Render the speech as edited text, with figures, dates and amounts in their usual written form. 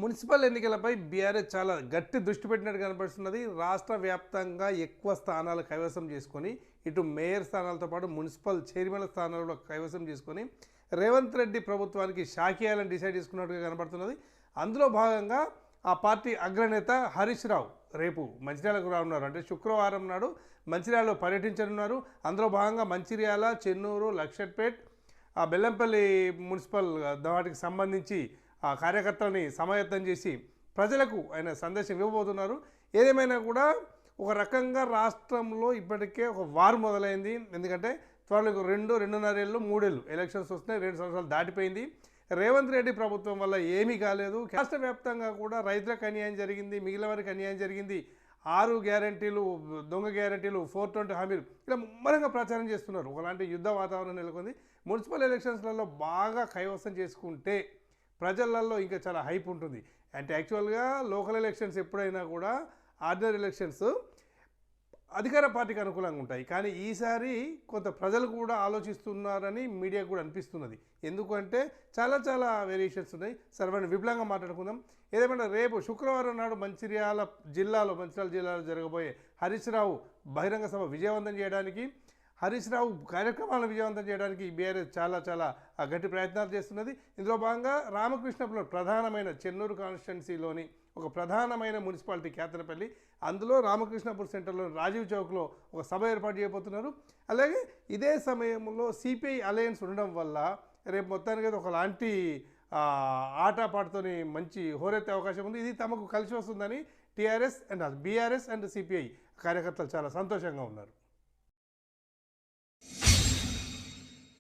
Municipal ఎన్నికలపై BRS చాలా గట్టి దృష్టి పెట్టినట్టు కనపడుతున్నది. రాష్ట్ర వ్యాప్తంగా ఎక్కువ స్థానాలు కైవసం చేసుకొని ఇటు మేయర్ స్థానాలతో పాటు మున్సిపల్ చైర్మన్ స్థానాలు కైవసం చేసుకొని రేవంత్ రెడ్డి ప్రభుత్వానికి షాకియాలని డిసైడ్ చేసుకున్నట్టుగా కనపడుతున్నది. అందులో భాగంగా ఆ పార్టీ అగ్రనేత హరీష్ రావు రేపు మంచిర్యాలకు రానున్నారు. అంటే శుక్రవారం నాడు మంచిర్యాలలో పర్యటించనున్నారు. అందులో భాగంగా మంచిర్యాల, చెన్నూరు, లక్షట్పేట్, ఆ బెల్లంపల్లి మున్సిపల్ వాటికి సంబంధించి ఆ కార్యకర్తలని సమాయత్తం చేసి ప్రజలకు ఆయన సందేశం ఇవ్వబోతున్నారు. ఏదేమైనా కూడా ఒక రకంగా రాష్ట్రంలో ఇప్పటికే ఒక వార్ మొదలైంది. ఎందుకంటే త్వరలో 2.5 ఏళ్ళు 3 ఏళ్ళు ఎలక్షన్స్ వస్తున్నాయి. 2 సంవత్సరాలు దాటిపోయింది. రేవంత్ రెడ్డి ప్రభుత్వం వల్ల ఏమీ కాలేదు. రాష్ట్ర వ్యాప్తంగా కూడా రైతులకు అన్యాయం జరిగింది, మిగిలిన వారికి అన్యాయం జరిగింది. 6 గ్యారంటీలు, దొంగ గ్యారంటీలు, 420 హామీలు ఇలా ముమ్మరంగా ప్రచారం చేస్తున్నారు. ఒకలాంటి యుద్ధ వాతావరణం నెలకొంది. మున్సిపల్ ఎలక్షన్స్లలో బాగా కైవసం చేసుకుంటే ప్రజలలో ఇంకా చాలా హైప్ ఉంటుంది. అంటే యాక్చువల్గా లోకల్ ఎలక్షన్స్ ఎప్పుడైనా కూడా ఆర్డినరీ ఎలక్షన్స్ అధికార పార్టీకి అనుకూలంగా ఉంటాయి. కానీ ఈసారి కొంత ప్రజలు కూడా ఆలోచిస్తున్నారని మీడియాకు కూడా అనిపిస్తున్నది. ఎందుకంటే చాలా వేరియేషన్స్ ఉన్నాయి. సర్వాన్ని విపులంగా మాట్లాడుకుందాం. ఏదేమైనా రేపు శుక్రవారం నాడు మంచిర్యాల జిల్లాలో జరగబోయే హరీష్ రావు బహిరంగ సభ విజయవంతం చేయడానికి, హరీష్ రావు కార్యక్రమాలను విజయవంతం చేయడానికి బీఆర్ఎస్ చాలా గట్టి ప్రయత్నాలు చేస్తున్నది. ఇందులో భాగంగా రామకృష్ణపురం ప్రధానమైన చెన్నూరు కాన్స్టిట్యున్సీలోని ఒక ప్రధానమైన మున్సిపాలిటీ కేతనపల్లి, అందులో రామకృష్ణపూర్ సెంటర్లో రాజీవ్ చౌక్లో ఒక సభ ఏర్పాటు చేయబోతున్నారు. అలాగే ఇదే సమయంలో సిపిఐ అలయన్స్ ఉండడం వల్ల రేపు మొత్తానికి ఒకలాంటి ఆటపాటతోని మంచి హోరెత్తే అవకాశం ఉంది. ఇది తమకు కలిసి వస్తుందని TRS and BRS and CPI కార్యకర్తలు చాలా సంతోషంగా ఉన్నారు.